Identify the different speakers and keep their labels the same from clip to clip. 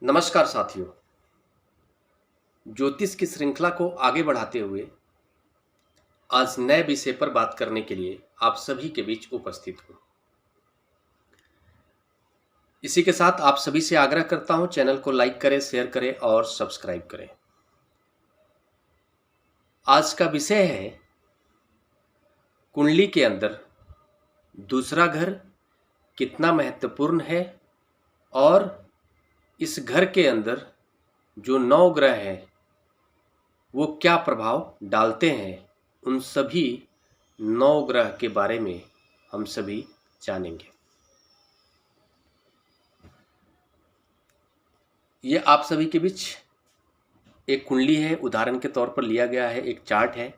Speaker 1: नमस्कार साथियों। ज्योतिष की श्रृंखला को आगे बढ़ाते हुए आज नए विषय पर बात करने के लिए आप सभी के बीच उपस्थित हूँ। इसी के साथ आप सभी से आग्रह करता हूँ, चैनल को लाइक करें, शेयर करें और सब्सक्राइब करें। आज का विषय है कुंडली के अंदर दूसरा घर कितना महत्वपूर्ण है और इस घर के अंदर जो 9 ग्रह हैं वो क्या प्रभाव डालते हैं। उन सभी 9 ग्रह के बारे में हम सभी जानेंगे। ये आप सभी के बीच एक कुंडली है, उदाहरण के तौर पर लिया गया है, एक चार्ट है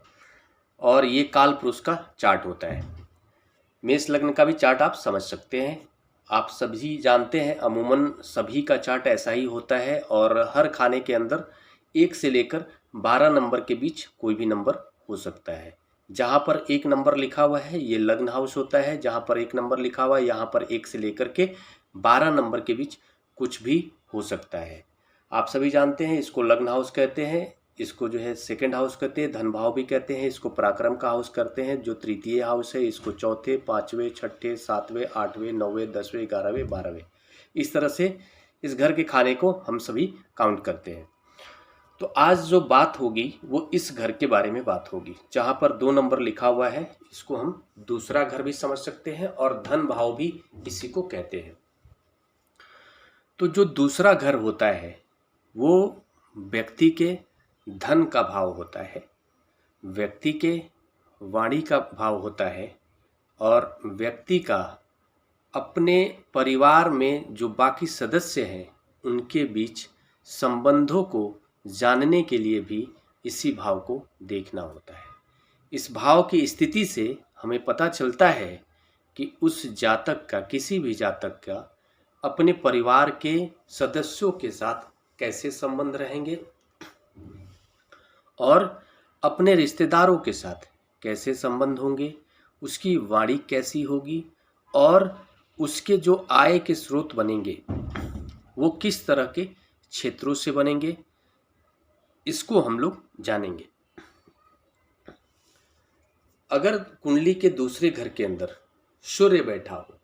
Speaker 1: और ये काल पुरुष का चार्ट होता है। मेष लग्न का भी चार्ट आप समझ सकते हैं। आप सभी जानते हैं अमूमन सभी का चार्ट ऐसा ही होता है और हर खाने के अंदर 1 से लेकर 12 नंबर के बीच कोई भी नंबर हो सकता है। जहाँ पर 1 नंबर लिखा हुआ है ये लग्न हाउस होता है, जहाँ पर 1 नंबर लिखा हुआ है यहाँ पर 1 से लेकर के 12 नंबर के बीच कुछ भी हो सकता है। आप सभी जानते हैं इसको लग्न हाउस कहते हैं, इसको जो है सेकंड हाउस कहते हैं, धन भाव भी कहते हैं, इसको पराक्रम का हाउस करते हैं। जो तृतीय हाउस है इसको चौथे, 5वें, 6ठे, 7वें, 8वें, 9वें, 10वें, 11वें, 12वें, इस तरह से इस घर के खाने को हम सभी काउंट करते हैं। तो आज जो बात होगी वो इस घर के बारे में बात होगी, जहाँ पर 2 नंबर लिखा हुआ है। इसको हम दूसरा घर भी समझ सकते हैं और धन भाव भी इसी को कहते हैं। तो जो दूसरा घर होता है वो व्यक्ति के धन का भाव होता है, व्यक्ति के वाणी का भाव होता है और व्यक्ति का अपने परिवार में जो बाकी सदस्य हैं उनके बीच संबंधों को जानने के लिए भी इसी भाव को देखना होता है। इस भाव की स्थिति से हमें पता चलता है कि उस जातक का, किसी भी जातक का अपने परिवार के सदस्यों के साथ कैसे संबंध रहेंगे और अपने रिश्तेदारों के साथ कैसे संबंध होंगे, उसकी वाणी कैसी होगी और उसके जो आय के स्रोत बनेंगे वो किस तरह के क्षेत्रों से बनेंगे, इसको हम लोग जानेंगे। अगर कुंडली के दूसरे घर के अंदर सूर्य बैठा हो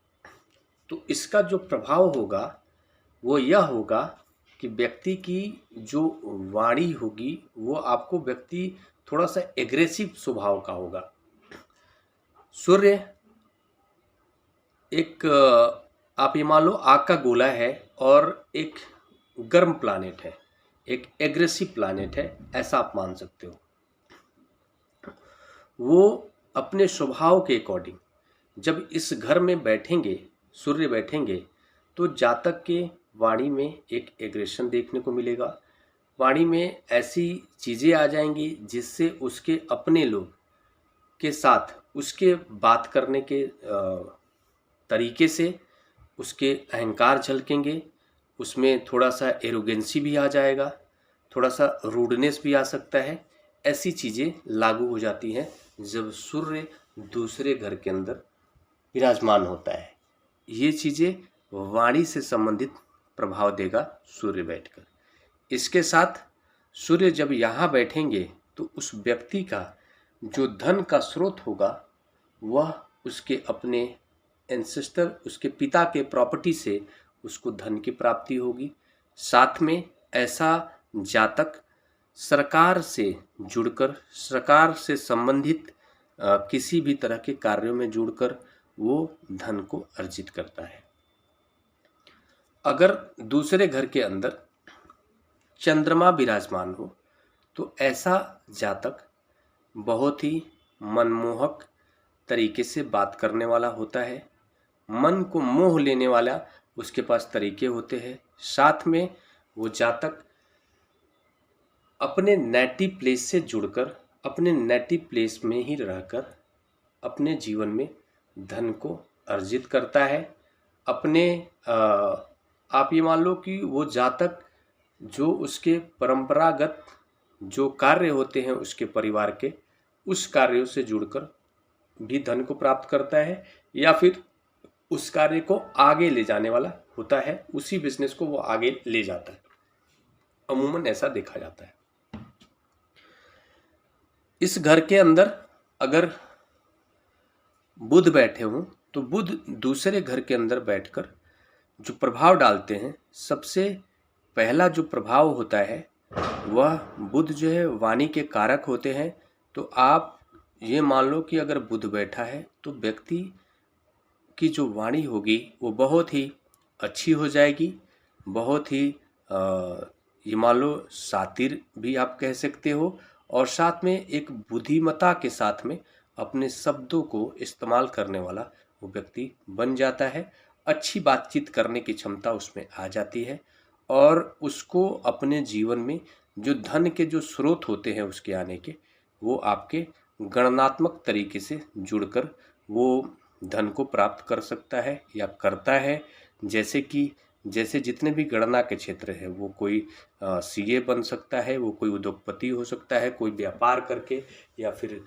Speaker 1: तो इसका जो प्रभाव होगा वो यह होगा कि व्यक्ति की जो वाणी होगी वो आपको व्यक्ति थोड़ा सा एग्रेसिव स्वभाव का होगा। सूर्य एक आप ये मान लो आग का गोला है और एक गर्म प्लानेट है, एक एग्रेसिव प्लानेट है, ऐसा आप मान सकते हो। वो अपने स्वभाव के अकॉर्डिंग जब इस घर में बैठेंगे, सूर्य बैठेंगे, तो जातक के वाणी में एक एग्रेशन देखने को मिलेगा। वाणी में ऐसी चीज़ें आ जाएंगी जिससे उसके अपने लोग के साथ उसके बात करने के तरीके से उसके अहंकार झलकेंगे, उसमें थोड़ा सा एरोगेंसी भी आ जाएगा, थोड़ा सा रूडनेस भी आ सकता है। ऐसी चीज़ें लागू हो जाती हैं जब सूर्य दूसरे घर के अंदर विराजमान होता है। ये चीज़ें वाणी से संबंधित प्रभाव देगा सूर्य बैठकर। इसके साथ सूर्य जब यहाँ बैठेंगे तो उस व्यक्ति का जो धन का स्रोत होगा वह उसके अपने एंसेस्टर, उसके पिता के प्रॉपर्टी से उसको धन की प्राप्ति होगी। साथ में ऐसा जातक सरकार से जुड़कर, सरकार से संबंधित किसी भी तरह के कार्यों में जुड़कर वो धन को अर्जित करता है। अगर दूसरे घर के अंदर चंद्रमा विराजमान हो तो ऐसा जातक बहुत ही मनमोहक तरीके से बात करने वाला होता है, मन को मोह लेने वाला उसके पास तरीके होते हैं। साथ में वो जातक अपने नेटिव प्लेस से जुड़कर, अपने नेटिव प्लेस में ही रहकर अपने जीवन में धन को अर्जित करता है। अपने आप ये मान लो कि वो जातक जो उसके परंपरागत जो कार्य होते हैं उसके परिवार के, उस कार्यों से जुड़कर भी धन को प्राप्त करता है या फिर उस कार्य को आगे ले जाने वाला होता है, उसी बिजनेस को वो आगे ले जाता है। अमूमन ऐसा देखा जाता है। इस घर के अंदर अगर बुध बैठे हों तो बुध दूसरे घर के अंदर बैठकर जो प्रभाव डालते हैं, सबसे पहला जो प्रभाव होता है वह बुध जो है वाणी के कारक होते हैं। तो आप ये मान लो कि अगर बुध बैठा है तो व्यक्ति की जो वाणी होगी वो बहुत ही अच्छी हो जाएगी, बहुत ही ये मान लो शातिर भी आप कह सकते हो, और साथ में एक बुद्धिमत्ता के साथ में अपने शब्दों को इस्तेमाल करने वाला वो व्यक्ति बन जाता है। अच्छी बातचीत करने की क्षमता उसमें आ जाती है और उसको अपने जीवन में जो धन के जो स्रोत होते हैं उसके आने के, वो आपके गणनात्मक तरीके से जुड़कर वो धन को प्राप्त कर सकता है या करता है। जैसे जितने भी गणना के क्षेत्र है, वो कोई सीए बन सकता है, वो कोई उद्योगपति हो सकता है, कोई व्यापार करके, या फिर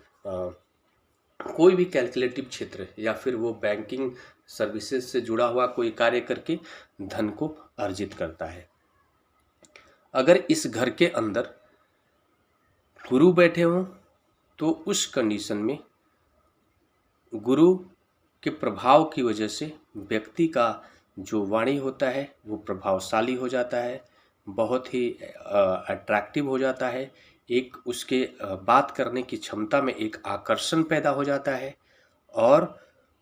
Speaker 1: कोई भी कैलकुलेटिव क्षेत्र, या फिर वो बैंकिंग सर्विसेज से जुड़ा हुआ कोई कार्य करके धन को अर्जित करता है। अगर इस घर के अंदर गुरु बैठे हों तो उस कंडीशन में गुरु के प्रभाव की वजह से व्यक्ति का जो वाणी होता है वो प्रभावशाली हो जाता है, बहुत ही अट्रैक्टिव हो जाता है। एक उसके बात करने की क्षमता में एक आकर्षण पैदा हो जाता है और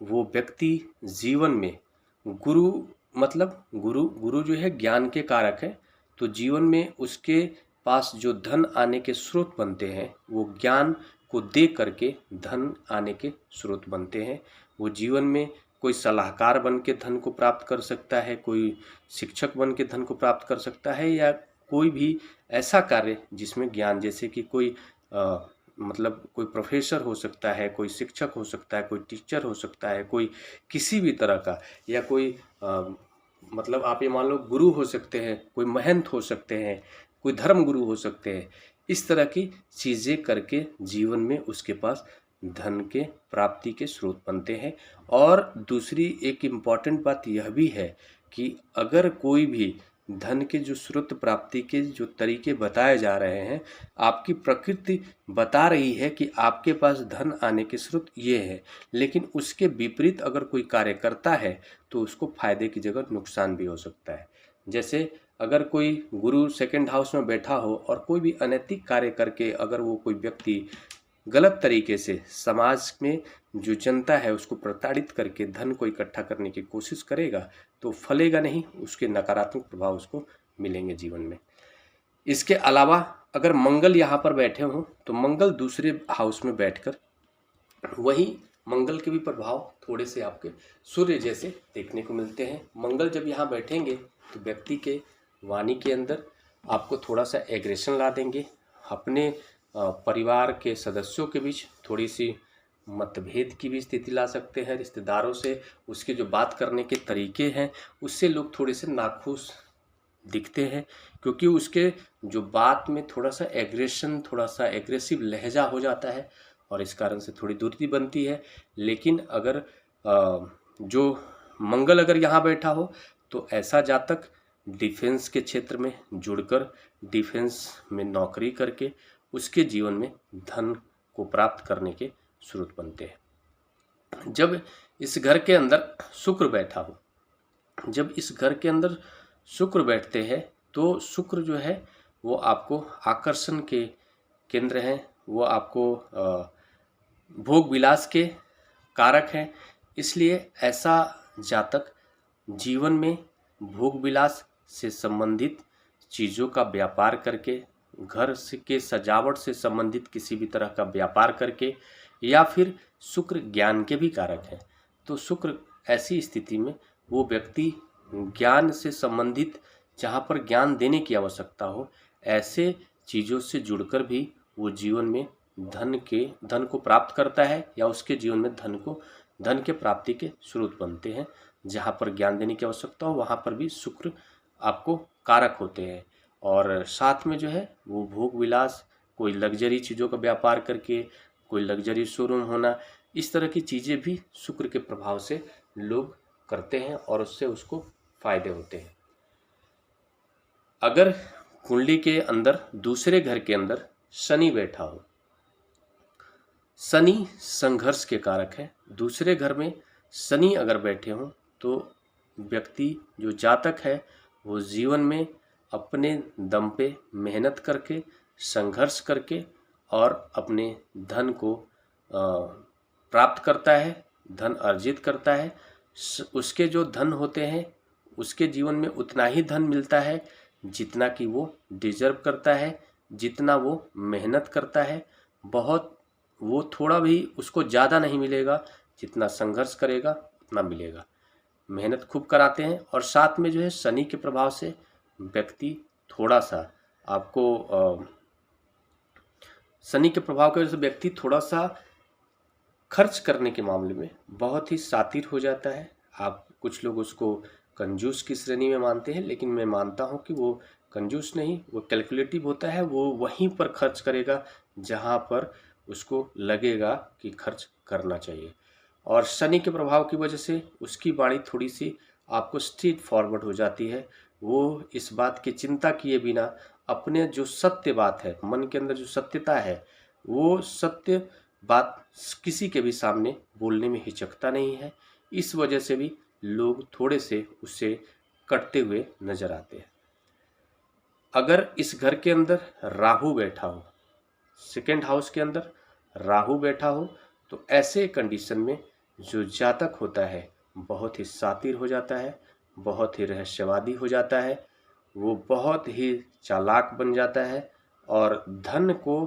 Speaker 1: वो व्यक्ति जीवन में गुरु गुरु जो है ज्ञान के कारक है। तो जीवन में उसके पास जो धन आने के स्रोत बनते हैं वो ज्ञान को दे करके धन आने के स्रोत बनते हैं। वो जीवन में कोई सलाहकार बन के धन को प्राप्त कर सकता है, कोई शिक्षक बन के धन को प्राप्त कर सकता है, या कोई भी ऐसा कार्य जिसमें ज्ञान, जैसे कि कोई कोई प्रोफेसर हो सकता है, कोई शिक्षक हो सकता है, कोई टीचर हो सकता है, कोई किसी भी तरह का, या कोई आप ये मान लो गुरु हो सकते हैं, कोई महंत हो सकते हैं, कोई धर्म गुरु हो सकते हैं। इस तरह की चीज़ें करके जीवन में उसके पास धन के प्राप्ति के स्रोत बनते हैं। और दूसरी एक इम्पॉर्टेंट बात यह भी है कि अगर कोई भी धन के जो स्रोत प्राप्ति के जो तरीके बताए जा रहे हैं, आपकी प्रकृति बता रही है कि आपके पास धन आने के स्रोत ये है, लेकिन उसके विपरीत अगर कोई कार्य करता है तो उसको फायदे की जगह नुकसान भी हो सकता है। जैसे अगर कोई गुरु सेकंड हाउस में बैठा हो और कोई भी अनैतिक कार्य करके अगर वो कोई व्यक्ति गलत तरीके से समाज में जो जनता है उसको प्रताड़ित करके धन को इकट्ठा करने की कोशिश करेगा तो फलेगा नहीं, उसके नकारात्मक प्रभाव उसको मिलेंगे जीवन में। इसके अलावा अगर मंगल यहाँ पर बैठे हों तो मंगल दूसरे हाउस में बैठकर वही मंगल के भी प्रभाव थोड़े से आपके सूर्य जैसे देखने को मिलते हैं। मंगल जब यहाँ बैठेंगे तो व्यक्ति के वाणी के अंदर आपको थोड़ा सा एग्रेशन ला देंगे, अपने परिवार के सदस्यों के बीच थोड़ी सी मतभेद की भी स्थिति ला सकते हैं। रिश्तेदारों से उसके जो बात करने के तरीके हैं उससे लोग थोड़े से नाखुश दिखते हैं, क्योंकि उसके जो बात में थोड़ा सा एग्रेशन, थोड़ा सा एग्रेसिव लहजा हो जाता है और इस कारण से थोड़ी दूरी बनती है। लेकिन अगर जो मंगल अगर यहाँ बैठा हो तो ऐसा जातक डिफेंस के क्षेत्र में जुड़कर डिफेंस में नौकरी करके उसके जीवन में धन को प्राप्त करने के स्रोत बनते हैं। जब इस घर के अंदर शुक्र बैठा हो, जब इस घर के अंदर शुक्र बैठते हैं तो शुक्र जो है वो आपको आकर्षण के केंद्र हैं, वो आपको भोग विलास के कारक हैं। इसलिए ऐसा जातक जीवन में भोग विलास से संबंधित चीज़ों का व्यापार करके, घर के सजावट से संबंधित किसी भी तरह का व्यापार करके, या फिर शुक्र ज्ञान के भी कारक हैं, तो शुक्र ऐसी स्थिति में वो व्यक्ति ज्ञान से संबंधित, जहाँ पर ज्ञान देने की आवश्यकता हो, ऐसे चीज़ों से जुड़कर भी वो जीवन में धन को प्राप्त करता है, या उसके जीवन में धन के प्राप्ति के स्रोत बनते हैं। जहाँ पर ज्ञान देने की आवश्यकता हो वहाँ पर भी शुक्र आपको कारक होते हैं। और साथ में जो है वो भोग विलास, कोई लग्जरी चीज़ों का व्यापार करके, कोई लग्जरी शोरूम होना, इस तरह की चीज़ें भी शुक्र के प्रभाव से लोग करते हैं और उससे उसको फायदे होते हैं। अगर कुंडली के अंदर दूसरे घर के अंदर शनि बैठा हो, शनि संघर्ष के कारक है। दूसरे घर में शनि अगर बैठे हों तो व्यक्ति जो जातक है वो जीवन में अपने दम पे मेहनत करके, संघर्ष करके और अपने धन को प्राप्त करता है, धन अर्जित करता है। उसके जो धन होते हैं उसके जीवन में उतना ही धन मिलता है जितना कि वो डिजर्व करता है, जितना वो मेहनत करता है। बहुत वो थोड़ा भी उसको ज़्यादा नहीं मिलेगा, जितना संघर्ष करेगा उतना मिलेगा। मेहनत खूब कराते हैं और साथ में जो है शनि के प्रभाव से व्यक्ति थोड़ा सा आपको शनि के प्रभाव की वजह से व्यक्ति थोड़ा सा खर्च करने के मामले में बहुत ही शातिर हो जाता है। आप कुछ लोग उसको कंजूस की श्रेणी में मानते हैं, लेकिन मैं मानता हूं कि वो कंजूस नहीं, वो कैलकुलेटिव होता है। वो वहीं पर खर्च करेगा जहां पर उसको लगेगा कि खर्च करना चाहिए। और शनि के प्रभाव की वजह से उसकी वाणी थोड़ी सी आपको स्ट्रेट फॉरवर्ड हो जाती है। वो इस बात की चिंता किए बिना अपने जो सत्य बात है, मन के अंदर जो सत्यता है, वो सत्य बात किसी के भी सामने बोलने में हिचकता नहीं है। इस वजह से भी लोग थोड़े से उससे कटते हुए नजर आते हैं। अगर इस घर के अंदर राहु बैठा हो, सेकेंड हाउस के अंदर राहु बैठा हो, तो ऐसे कंडीशन में जो जातक होता है बहुत ही शातिर हो जाता है, बहुत ही रहस्यवादी हो जाता है, वो बहुत ही चालाक बन जाता है और धन को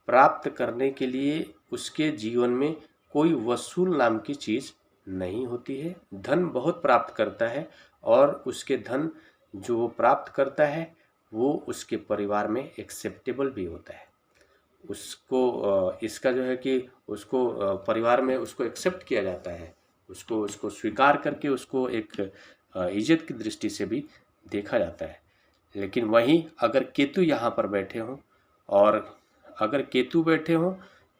Speaker 1: प्राप्त करने के लिए उसके जीवन में कोई वसूल नाम की चीज़ नहीं होती है। धन बहुत प्राप्त करता है और उसके धन जो वो प्राप्त करता है वो उसके परिवार में एक्सेप्टेबल भी होता है। उसको इसका जो है कि उसको परिवार में उसको एक्सेप्ट किया जाता है, उसको स्वीकार करके उसको एक इज्जत की दृष्टि से भी देखा जाता है। लेकिन वहीं अगर केतु यहाँ पर बैठे हों और अगर केतु बैठे हों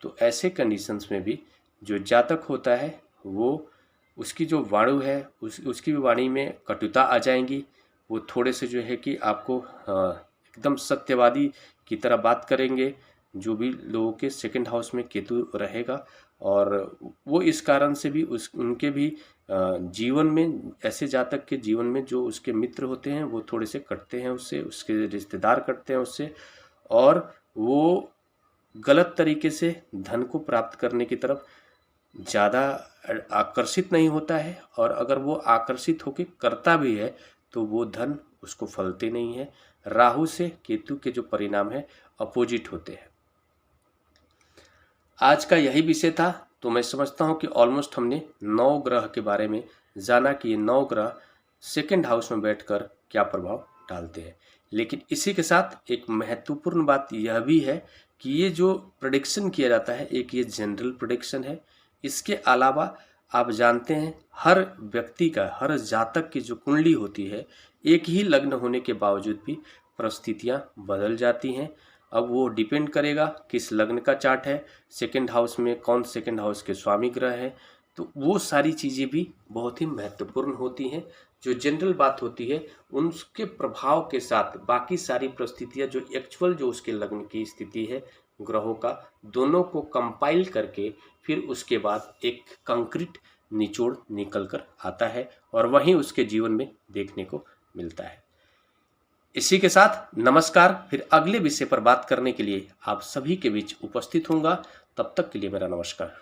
Speaker 1: तो ऐसे कंडीशंस में भी जो जातक होता है वो उसकी जो वाणु है उसकी भी वाणी में कटुता आ जाएंगी। वो थोड़े से जो है कि आपको एकदम सत्यवादी की तरह बात करेंगे, जो भी लोगों के सेकंड हाउस में केतु रहेगा। और वो इस कारण से भी उनके भी जीवन में, ऐसे जातक के जीवन में जो उसके मित्र होते हैं वो थोड़े से कटते हैं उससे, उसके रिश्तेदार कटते हैं उससे, और वो गलत तरीके से धन को प्राप्त करने की तरफ ज़्यादा आकर्षित नहीं होता है। और अगर वो आकर्षित होकर करता भी है तो वो धन उसको फलते नहीं है। राहु से केतु के जो परिणाम है अपोजिट होते हैं। आज का यही विषय था। तो मैं समझता हूँ कि ऑलमोस्ट हमने 9 ग्रह के बारे में जाना कि ये 9 ग्रह सेकंड हाउस में बैठकर क्या प्रभाव डालते हैं। लेकिन इसी के साथ एक महत्वपूर्ण बात यह भी है कि ये जो प्रेडिक्शन किया जाता है एक ये जनरल प्रेडिक्शन है। इसके अलावा आप जानते हैं हर व्यक्ति का, हर जातक की जो कुंडली होती है, एक ही लग्न होने के बावजूद भी परिस्थितियां बदल जाती हैं। अब वो डिपेंड करेगा किस लग्न का चार्ट है, सेकंड हाउस में कौन सेकंड हाउस के स्वामी ग्रह है, तो वो सारी चीज़ें भी बहुत ही महत्वपूर्ण होती हैं। जो जनरल बात होती है उनके प्रभाव के साथ बाकी सारी परिस्थितियां जो एक्चुअल जो उसके लग्न की स्थिति है ग्रहों का, दोनों को कंपाइल करके फिर उसके बाद एक कंक्रीट निचोड़ निकल कर आता है और वहीं उसके जीवन में देखने को मिलता है। इसी के साथ नमस्कार। फिर अगले विषय पर बात करने के लिए आप सभी के बीच उपस्थित होऊंगा। तब तक के लिए मेरा नमस्कार।